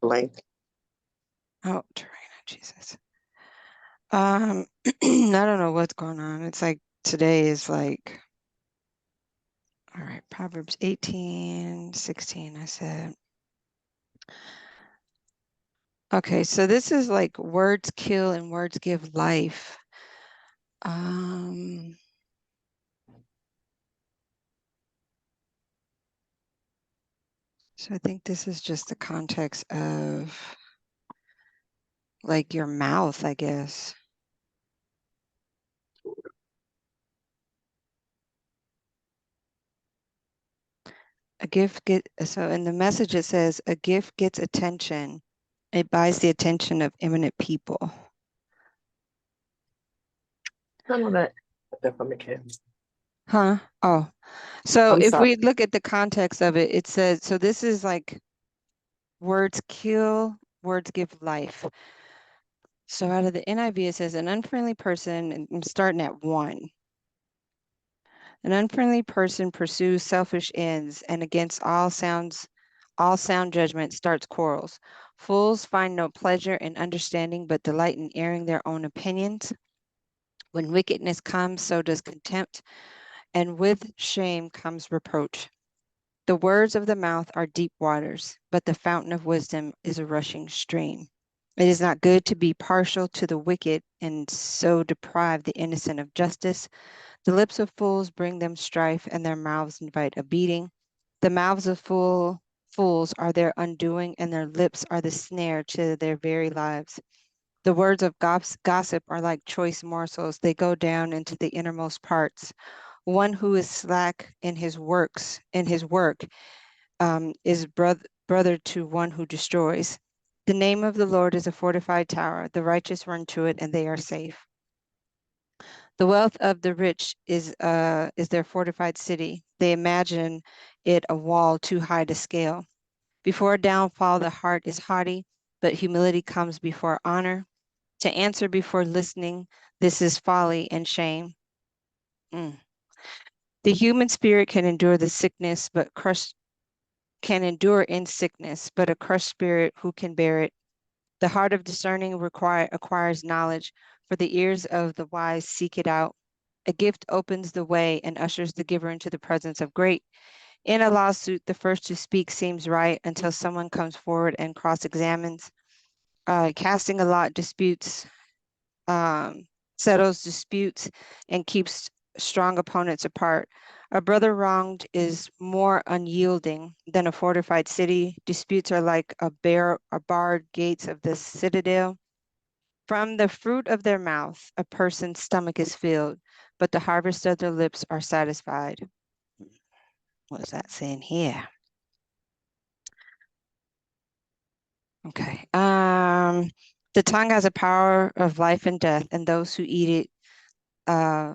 blank. Oh, Tarina, Jesus. I don't know what's going on. It's like today is like, all right, Proverbs 18:16, I said. Okay, so this is like words kill and words give life. Um, so I think this is just the context of like your mouth, I guess. A gift so in the message it says a gift gets attention. It buys the attention of eminent people. I know that. That from the kids. Huh? Oh. So I'm if sorry. we look at the context of it, it says so this is like words kill, words give life. So out of the NIV it says an unfriendly person, and I'm starting at 1. An unfriendly person pursues selfish ends and against all sound judgment starts quarrels. Fools find no pleasure in understanding, but delight in airing their own opinions. When wickedness comes, so does contempt, and with shame comes reproach. The words of the mouth are deep waters, but the fountain of wisdom is a rushing stream. It is not good to be partial to the wicked and so deprive the innocent of justice. The lips of fools bring them strife, and their mouths invite a beating. The mouths of fools are their undoing, and their lips are the snare to their very lives. The words of gossip are like choice morsels. They go down into the innermost parts. One who is slack in his work, is brother to one who destroys. The name of the Lord is a fortified tower. The righteous run to it, and they are safe. The wealth of the rich is their fortified city. They imagine it a wall too high to scale. Before downfall, the heart is haughty, but humility comes before honor. To answer before listening, this is folly and shame. Mm. The human spirit can endure the sickness, but can endure in sickness, but a crushed spirit, who can bear it? The heart of discerning acquires knowledge, for the ears of the wise seek it out. A gift opens the way and ushers the giver into the presence of great. In a lawsuit, the first to speak seems right until someone comes forward and cross-examines. Casting a lot um, settles disputes and keeps strong opponents apart. A brother wronged is more unyielding than a fortified city. Disputes are like a barred gates of the citadel. From the fruit of their mouth, a person's stomach is filled, but the harvest of their lips are satisfied. What is that saying here? Okay. The tongue has a power of life and death, and those who eat it, uh,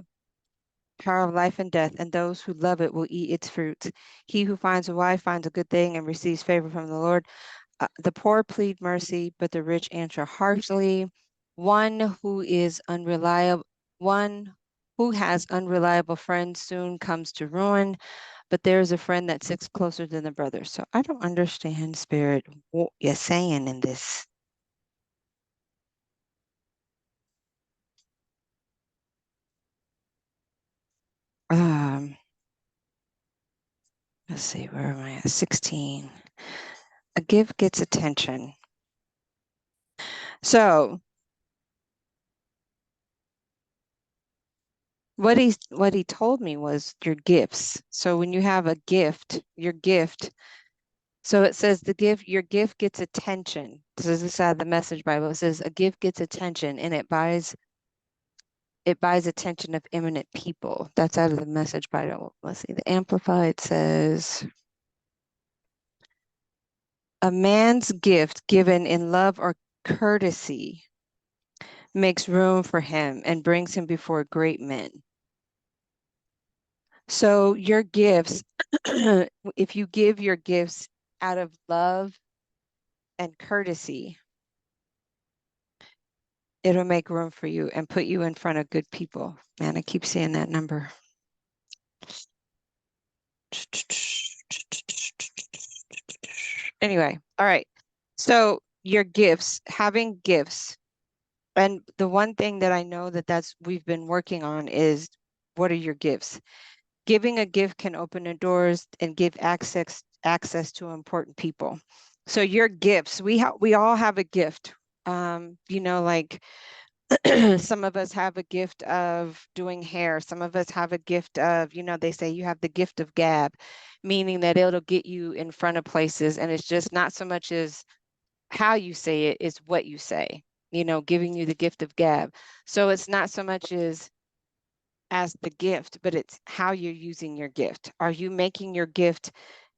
power of life and death, and those who love it will eat its fruits. He who finds a wife finds a good thing and receives favor from the Lord. The poor plead mercy, but the rich answer harshly. One who is unreliable, one who has unreliable friends soon comes to ruin, but there is a friend that sits closer than the brother. So I don't understand, Spirit, what you're saying in this. Um, let's see, where am I at? 16. A gift gets attention. So what he told me was your gifts. So when you have a gift, your gift, so it says your gift gets attention. This is inside the Message Bible. It says a gift gets attention and it buys attention of eminent people. That's out of the Message Bible. Let's see. The Amplified says a man's gift given in love or courtesy makes room for him and brings him before great men. So your gifts, if you give your gifts out of love and courtesy, it'll make room for you and put you in front of good people. Man, I keep seeing that number. Anyway, all right. So your gifts, having gifts, and the one thing that I know that's we've been working on is, what are your gifts? Giving a gift can open the doors and give access to important people. So your gifts, we all have a gift. Like some of us have a gift of doing hair. Some of us have a gift of, they say you have the gift of gab, meaning that it'll get you in front of places. And it's just not so much as how you say it, it's what you say, giving you the gift of gab. So it's not so much as the gift, but it's how you're using your gift. Are you making your gift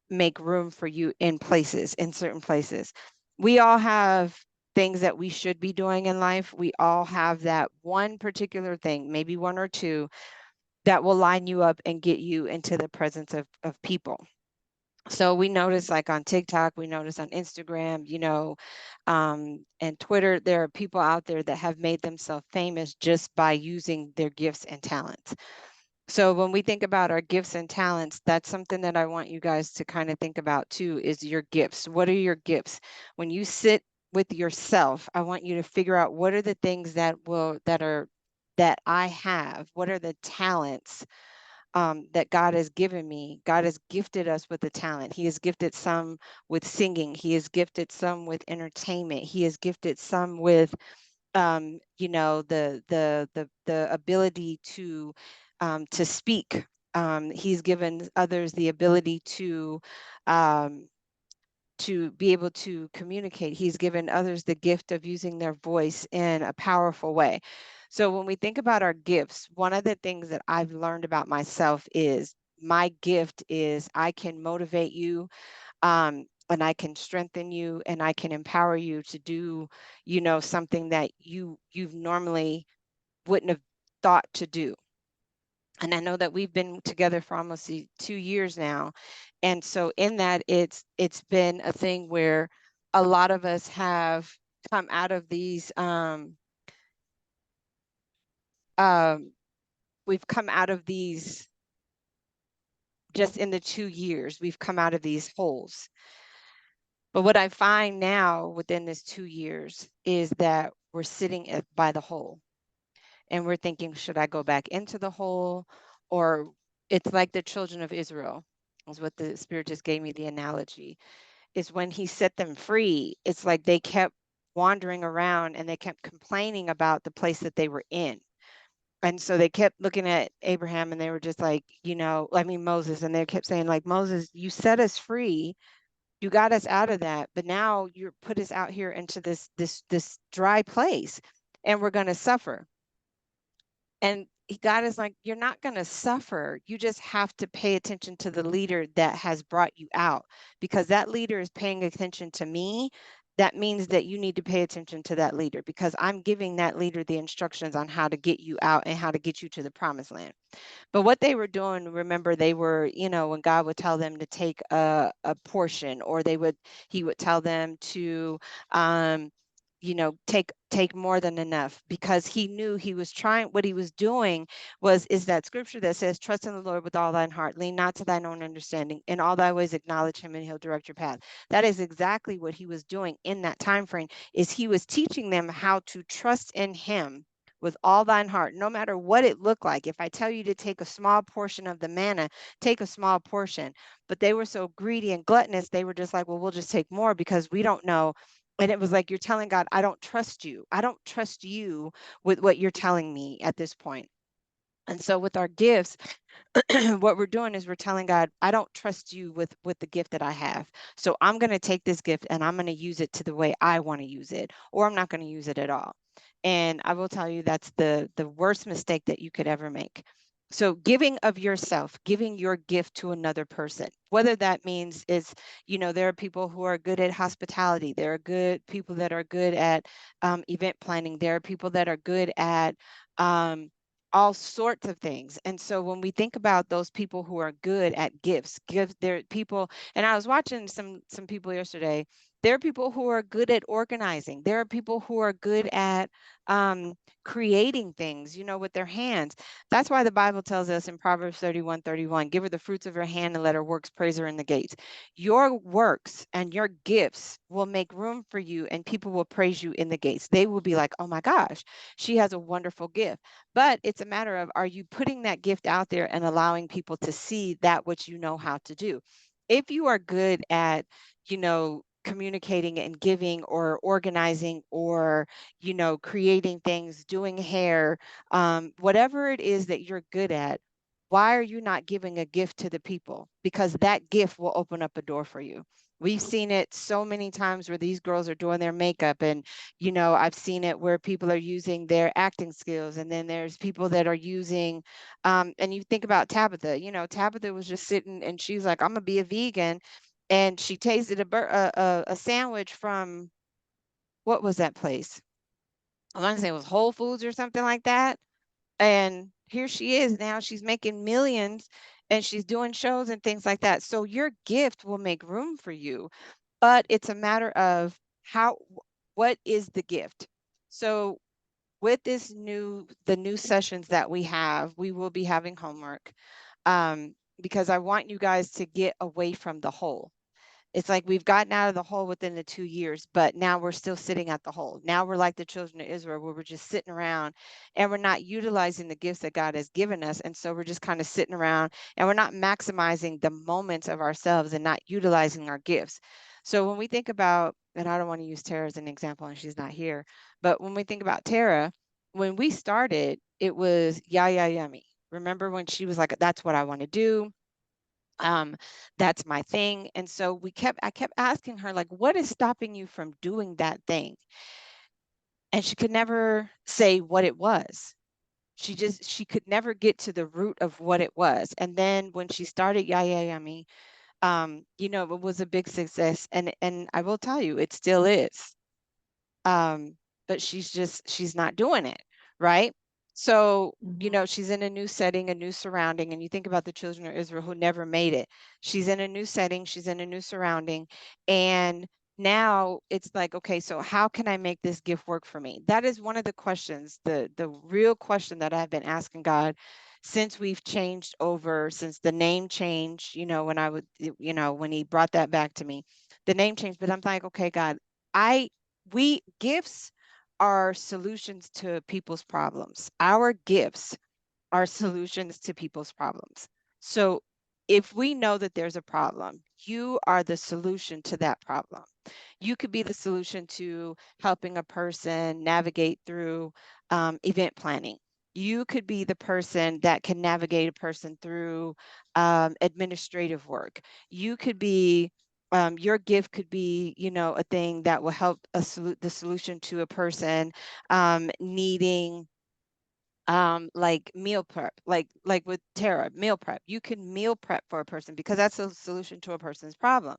make room for you in certain places? We all have things that we should be doing in life. We all have that one particular thing, maybe one or two, that will line you up and get you into the presence of people. So we notice, like on TikTok, we notice on Instagram, and Twitter, there are people out there that have made themselves famous just by using their gifts and talents. So when we think about our gifts and talents, that's something that I want you guys to kind of think about too, is your gifts. What are your gifts? When you sit with yourself, I want you to figure out, what are the things that I have? What are the talents that God has given me? God has gifted us with a talent. He has gifted some with singing. He has gifted some with entertainment. He has gifted some with the ability to speak. He's given others the ability um, to be able to communicate. He's given others the gift of using their voice in a powerful way. So when we think about our gifts, one of the things that I've learned about myself is, my gift is I can motivate you, and I can strengthen you, and I can empower you to do, something that you've normally wouldn't have thought to do. And I know that we've been together for almost 2 years now. And so in that, it's been a thing where a lot of us have come out of these um we've come out of these, just in the 2 years, we've come out of these holes. But what I find now within this 2 years is that we're sitting by the hole, and we're thinking, should I go back into the hole? Or it's like the children of Israel, is what the Spirit just gave me the analogy, is when he set them free, it's like they kept wandering around and they kept complaining about the place that they were in. And so they kept looking at Abraham and they were just like, Moses, and they kept saying, like, Moses, you set us free, you got us out of that, but now you're put us out here into this dry place, and we're going to suffer. And God is like, you're not going to suffer. You just have to pay attention to the leader that has brought you out, because that leader is paying attention to me. That means that you need to pay attention to that leader, because I'm giving that leader the instructions on how to get you out and how to get you to the promised land. But what they were doing, remember, they were, when God would tell them to take a portion, or he would tell them to, take more than enough, because he knew he was trying, what he was doing is that scripture that says, trust in the Lord with all thine heart, lean not to thine own understanding, in all thy ways acknowledge him, and he'll direct your path. That is exactly what he was doing in that time frame, is he was teaching them how to trust in him with all thine heart, no matter what it looked like. If I tell you to take a small portion of the manna, take a small portion. But they were so greedy and gluttonous, they were just like, well, we'll just take more because we don't know. And it was like, you're telling God, I don't trust you. I don't trust you with what you're telling me at this point. And so with our gifts, what we're doing is we're telling God, I don't trust you with the gift that I have. So I'm going to take this gift and I'm going to use it to the way I want to use it, or I'm not going to use it at all. And I will tell you, that's the worst mistake that you could ever make. So giving of yourself, giving your gift to another person, whether that means is, there are people who are good at hospitality. There are good people that are good at event planning. There are people that are good at all sorts of things. And so when we think about those people who are good at gifts, give their people, and I was watching some people yesterday, There are people who are good at organizing. There are people who are good at creating things, with their hands. That's why the Bible tells us in Proverbs 31:31, give her the fruits of her hand and let her works praise her in the gates. Your works and your gifts will make room for you, and people will praise you in the gates. They will be like, oh my gosh, she has a wonderful gift. But it's a matter of, are you putting that gift out there and allowing people to see that which you know how to do? If you are good at, communicating and giving or organizing or, creating things, doing hair, whatever it is that you're good at, why are you not giving a gift to the people? Because that gift will open up a door for you. We've seen it so many times where these girls are doing their makeup, and I've seen it where people are using their acting skills, and then there's people that are using and you think about Tabitha. Tabitha was just sitting and she's like, I'm gonna be a vegan, and she tasted a sandwich from, what was that place? I want to say it was Whole Foods or something like that. And here she is now, she's making millions and she's doing shows and things like that. So your gift will make room for you, but it's a matter of what is the gift? So with the new sessions that we have, we will be having homework, because I want you guys to get away from the hole. It's like we've gotten out of the hole within the 2 years, but now we're still sitting at the hole. Now we're like the children of Israel, where we're just sitting around and we're not utilizing the gifts that God has given us. And so we're just kind of sitting around and we're not maximizing the moments of ourselves and not utilizing our gifts. So when we think about, and I don't want to use Tara as an example and she's not here, but when we think about Tara, when we started, it was yummy. Remember when she was like, that's what I want to do, that's my thing. And so I kept asking her, like, what is stopping you from doing that thing? And she could never say what it was. She could never get to the root of what it was. And then when she started Yummy, it was a big success. And I will tell you, it still is. But she's not doing it, right? So, she's in a new setting, a new surrounding, and you think about the children of Israel who never made it. She's in a new setting, she's in a new surrounding, and now it's like, okay, so how can I make this gift work for me? That is one of the questions, the real question that I've been asking God since we've changed over, since the name change, when he brought that back to me, the name change. But I'm like, okay, God, we gifts are solutions to people's problems. Our gifts are solutions to people's problems. So if we know that there's a problem, you are the solution to that problem. You could be the solution to helping a person navigate through event planning. You could be the person that can navigate a person through administrative work. You could be your gift could be, a thing that will help the solution to a person needing like meal prep, like with Tara, meal prep. You can meal prep for a person because that's a solution to a person's problem.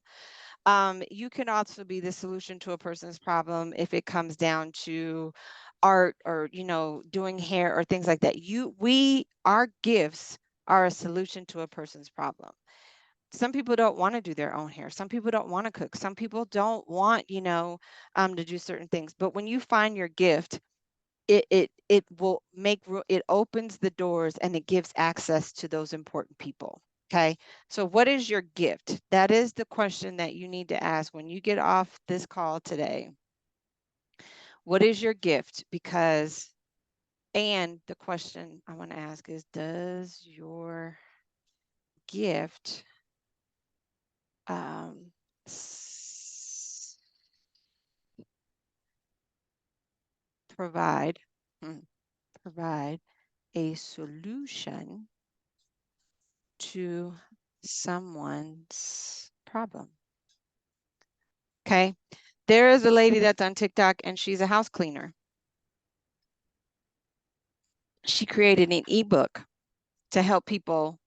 You can also be the solution to a person's problem if it comes down to art or, doing hair or things like that. Our gifts are a solution to a person's problem. Some people don't want to do their own hair. Some people don't want to cook. Some people don't want, to do certain things. But when you find your gift, it will it opens the doors and it gives access to those important people. Okay. So what is your gift? That is the question that you need to ask when you get off this call today. What is your gift? And the question I want to ask is, does your gift provide provide a solution to someone's problem? Okay. There is a lady that's on TikTok and she's a house cleaner. She created an ebook to help people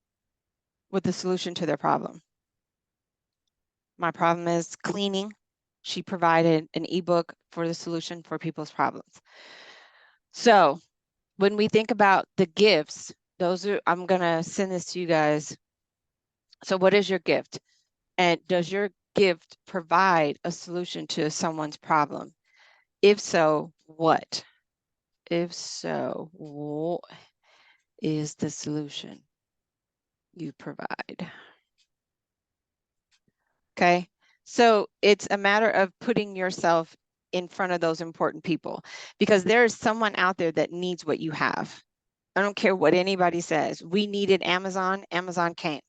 with the solution to their problem. My problem is cleaning. She provided an ebook for the solution for people's problems. So when we think about the gifts, I'm going to send this to you guys. So what is your gift? And does your gift provide a solution to someone's problem? If so, what? If so, what is the solution you provide? Okay. So it's a matter of putting yourself in front of those important people, because there is someone out there that needs what you have. I don't care what anybody says. We needed Amazon, Amazon came.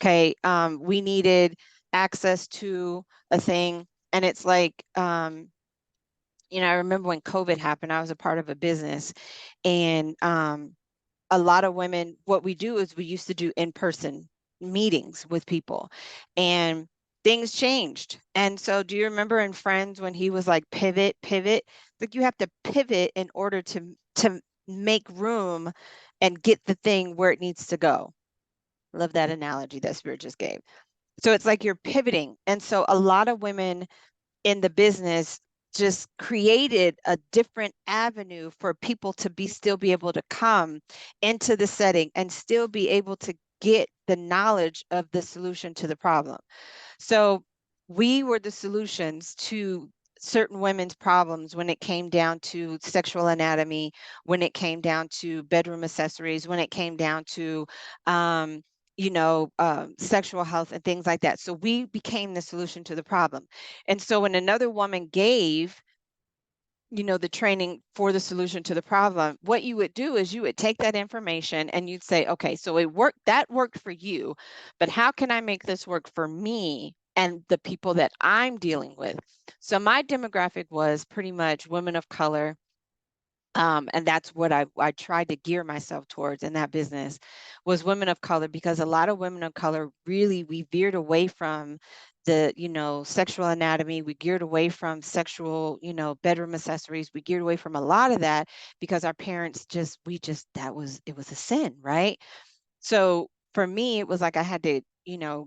Okay. We needed access to a thing. And it's like, I remember when COVID happened, I was a part of a business, and a lot of women, what we do is we used to do in-person meetings with people, and things changed. And so do you remember in Friends when he was like, pivot, pivot? Like, you have to pivot in order to make room and get the thing where it needs to go. Love that analogy that Spirit just gave. So it's like you're pivoting. And so a lot of women in the business just created a different avenue for people to still be able to come into the setting and still be able to get the knowledge of the solution to the problem. So we were the solutions to certain women's problems when it came down to sexual anatomy, when it came down to bedroom accessories, when it came down to sexual health and things like that. So we became the solution to the problem. And so when another woman gave, the training for the solution to the problem, what you would do is you would take that information and you'd say, okay, so that worked for you, but how can I make this work for me and the people that I'm dealing with? So my demographic was pretty much women of color. And that's what I tried to gear myself towards in that business, was women of color, because a lot of women of color, really, we veered away from the, sexual anatomy. We geared away from sexual, bedroom accessories. We geared away from a lot of that because our parents it was a sin, right? So for me, it was like I had to,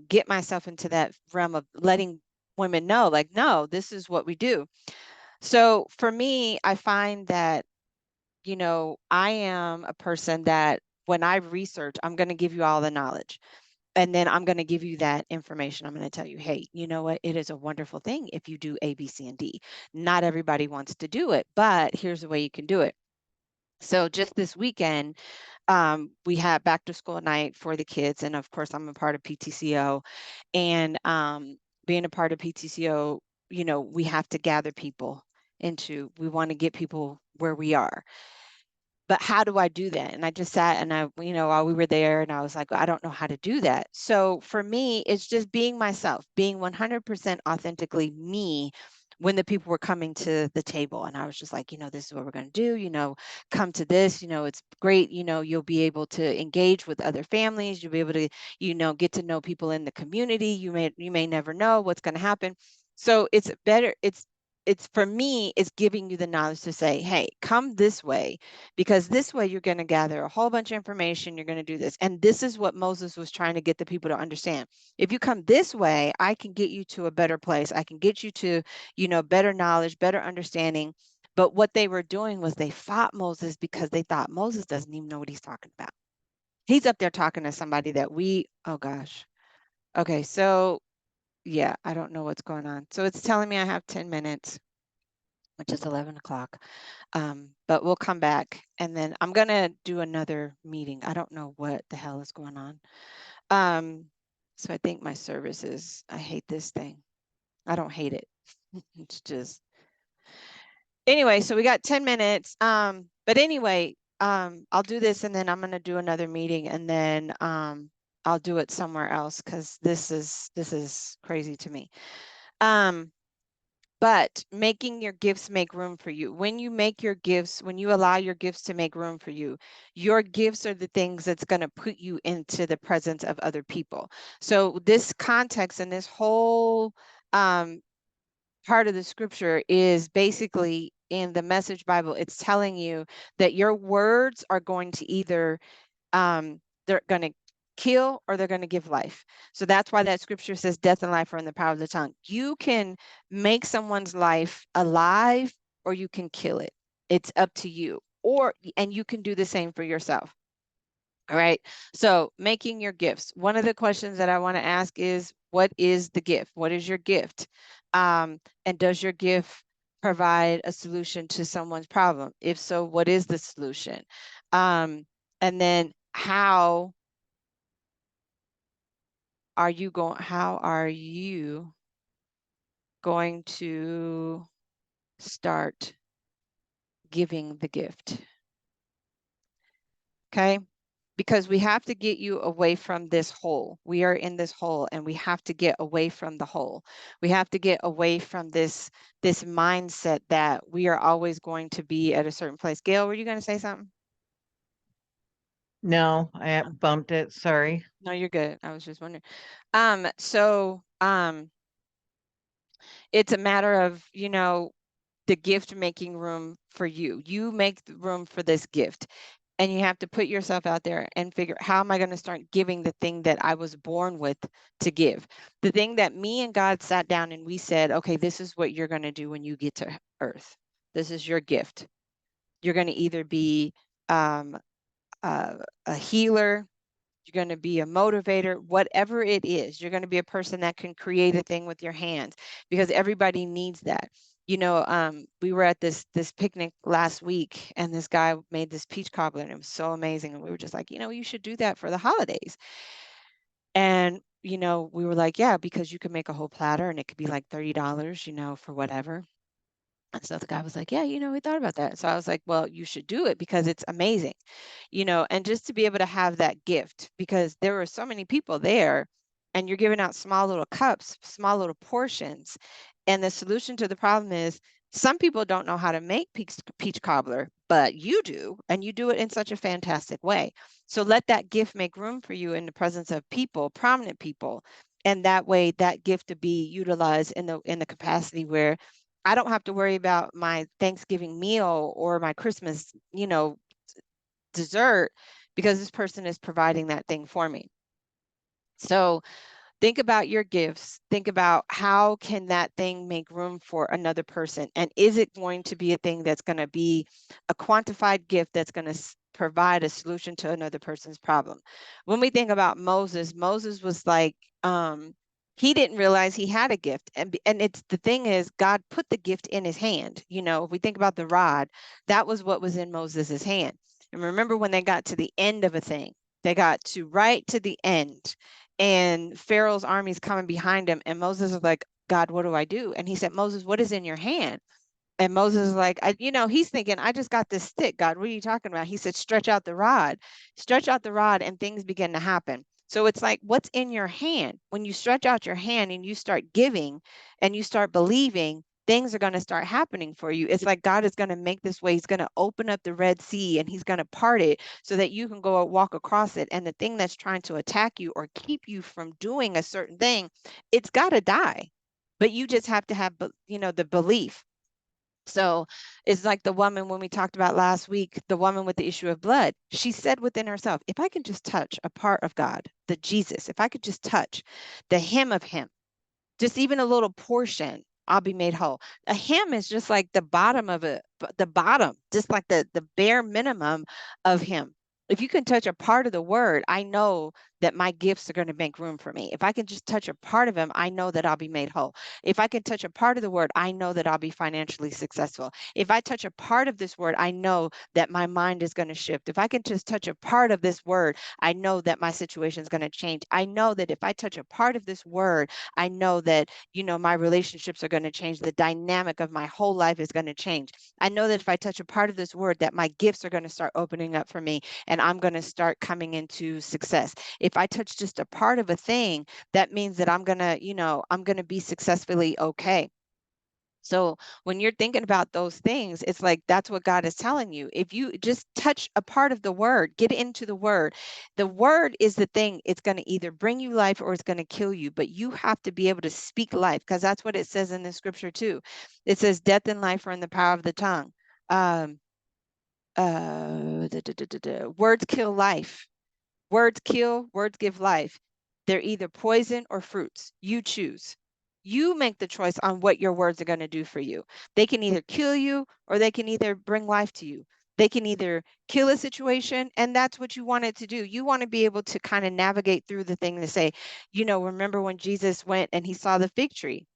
get myself into that realm of letting women know, like, no, this is what we do. So for me, I find that I am a person that when I research, I'm going to give you all the knowledge. And then I'm going to give you that information. I'm going to tell you, hey, you know what? It is a wonderful thing if you do A, B, C, and D. Not everybody wants to do it, but here's the way you can do it. So just this weekend, we had back to school night for the kids. And of course, I'm a part of PTCO. And being a part of PTCO, we have to gather people we want to get people where we are. But how do I do that? And I just sat and while we were there, and I was like, I don't know how to do that. So for me, it's just being myself, being 100% authentically me when the people were coming to the table. And I was just like, this is what we're going to do, come to this, it's great. You'll be able to engage with other families. You'll be able to, get to know people in the community. You may never know what's going to happen. So it's better. It's for me, it's giving you the knowledge to say, hey, come this way, because this way you're going to gather a whole bunch of information. You're going to do this. And this is what Moses was trying to get the people to understand. If you come this way, I can get you to a better place. I can get you to, better knowledge, better understanding. But what they were doing was they fought Moses because they thought Moses doesn't even know what he's talking about. He's up there talking to somebody oh gosh. Okay, so yeah, I don't know what's going on. So it's telling me I have 10 minutes, which is 11 o'clock. But we'll come back, and then I'm going to do another meeting. I don't know what the hell is going on. So I think my service I hate this thing. I don't hate it. It's just, anyway, so we got 10 minutes. But anyway, I'll do this, and then I'm going to do another meeting, and then I'll do it somewhere else, because this is crazy to me. But making your gifts make room for you. When you allow your gifts to make room for you, your gifts are the things that's going to put you into the presence of other people. So this context and this whole part of the scripture is basically in the Message Bible. It's telling you that your words are going to either they're going to kill or they're going to give life. So that's why that scripture says death and life are in the power of the tongue. You can make someone's life alive or you can kill it. It's up to you. And you can do the same for yourself. All right. So making your gifts. One of the questions that I want to ask is, what is the gift? What is your gift? And does your gift provide a solution to someone's problem? If so, what is the solution? And then how are you going to start giving the gift? Okay. Because we have to get you away from this hole. We are in this hole and we have to get away from the hole. We have to get away from this mindset that we are always going to be at a certain place. Gail, were you going to say something? No, I bumped it. Sorry. No, you're good. I was just wondering. So it's a matter of, the gift making room for you. You make the room for this gift. And you have to put yourself out there and figure, how am I going to start giving the thing that I was born with to give? The thing that me and God sat down and we said, okay, this is what you're going to do when you get to earth. This is your gift. You're going to either be a healer, you're going to be a motivator, whatever it is. You're going to be a person that can create a thing with your hands, because everybody needs that. We were at this picnic last week, and this guy made this peach cobbler, and it was so amazing. And we were just like, you should do that for the holidays. And we were like, yeah, because you can make a whole platter, and it could be like $30, for whatever. And so the guy was like, yeah, we thought about that. So I was like, well, you should do it because it's amazing, and just to be able to have that gift, because there were so many people there and you're giving out small little cups, small little portions. And the solution to the problem is, some people don't know how to make peach cobbler, but you do, and you do it in such a fantastic way. So let that gift make room for you in the presence of people, prominent people. And that way that gift to be utilized in the capacity where I don't have to worry about my Thanksgiving meal or my Christmas, dessert, because this person is providing that thing for me. So think about your gifts. Think about, how can that thing make room for another person? And is it going to be a thing that's going to be a quantified gift that's going to provide a solution to another person's problem? When we think about Moses, Moses was like, he didn't realize he had a gift. And it's, the thing is, God put the gift in his hand. If we think about the rod, that was what was in Moses's hand. And remember, when they got to the end of a thing, they got to right to the end, and Pharaoh's army is coming behind him. And Moses was like, God, what do I do? And he said, Moses, what is in your hand? And Moses is like, he's thinking, I just got this stick. God, what are you talking about? He said, stretch out the rod, and things begin to happen. So it's like, what's in your hand? When you stretch out your hand and you start giving and you start believing, things are going to start happening for you. It's like God is going to make this way. He's going to open up the Red Sea and he's going to part it so that you can go walk across it. And the thing that's trying to attack you or keep you from doing a certain thing, it's got to die. But you just have to have, the belief. So it's like the woman, when we talked about last week, the woman with the issue of blood, she said within herself, if I can just touch a part of God, the Jesus, if I could just touch the hem of him, just even a little portion, I'll be made whole. A hem is just like the bottom of it, the bottom, just like the bare minimum of him. If you can touch a part of the word, I know that my gifts are going to make room for me. If I can just touch a part of him, I know that I'll be made whole. If I can touch a part of the word, I know that I'll be financially successful. If I touch a part of this word, I know that my mind is going to shift. If I can just touch a part of this word, I know that my situation is going to change. I know that if I touch a part of this word, I know that, my relationships are going to change. The dynamic of my whole life is going to change. I know that if I touch a part of this word, that my gifts are going to start opening up for me and I'm going to start coming into success. If I touch just a part of a thing, that means that I'm going to, I'm going to be successfully okay. So when you're thinking about those things, it's like, that's what God is telling you. If you just touch a part of the word, get into the word is the thing. It's going to either bring you life or it's going to kill you, but you have to be able to speak life, because that's what it says in the scripture too. It says death and life are in the power of the tongue. Words kill life. Words kill, words give life. They're either poison or fruits. You choose. You make the choice on what your words are going to do for you. They can either kill you or they can either bring life to you. They can either kill a situation, and that's what you want it to do. You want to be able to kind of navigate through the thing to say, remember when Jesus went and he saw the fig tree?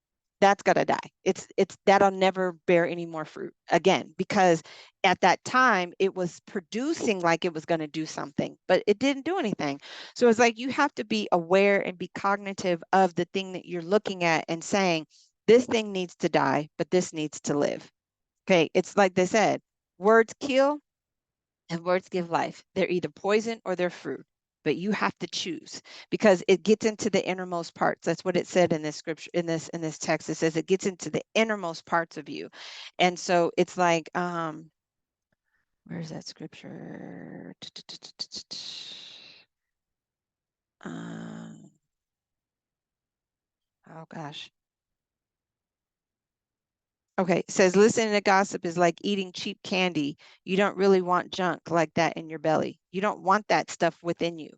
That's got to die. It's that'll never bear any more fruit again, because at that time it was producing like it was going to do something, but it didn't do anything. So it's like you have to be aware and be cognitive of the thing that you're looking at and saying, this thing needs to die, but this needs to live. Okay, it's like they said, words kill and words give life. They're either poison or they're fruit, but you have to choose, because it gets into the innermost parts. That's what it said in this scripture, in this text. It says it gets into the innermost parts of you. And so it's like, where's that scripture? Oh gosh. Okay, it says listening to gossip is like eating cheap candy. You don't really want junk like that in your belly. You don't want that stuff within you,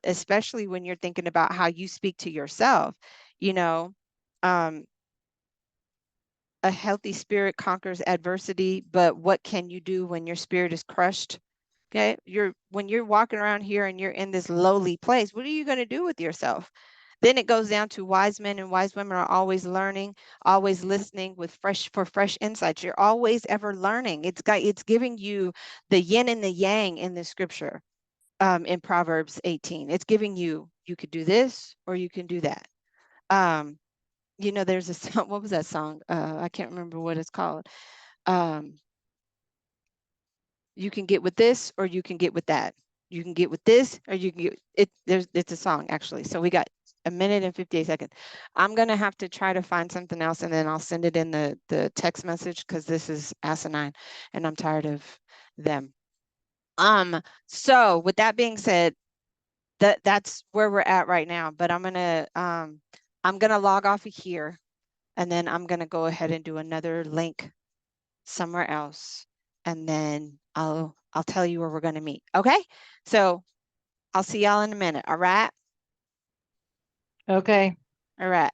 especially when you're thinking about how you speak to yourself. Um, a healthy spirit conquers adversity, but what can you do when your spirit is crushed? Okay, when you're walking around here and you're in this lowly place, what are you going to do with yourself? Then it goes down to wise men and wise women are always learning, always listening with fresh insights. You're always ever learning. It's giving you the yin and the yang in the scripture, in Proverbs 18. It's giving you could do this or you can do that. There's a song, what was that song? I can't remember what it's called. You can get with this or you can get with that. You can get with this or you can get it. It's a song actually. So we got a minute and 58 seconds. I'm going to have to try to find something else and then I'll send it in the text message, because this is asinine and I'm tired of them. So with that being said, that's where we're at right now, but I'm going to log off of here and then I'm going to go ahead and do another link somewhere else. And then I'll tell you where we're going to meet. Okay. So I'll see y'all in a minute. All right. Okay. All right.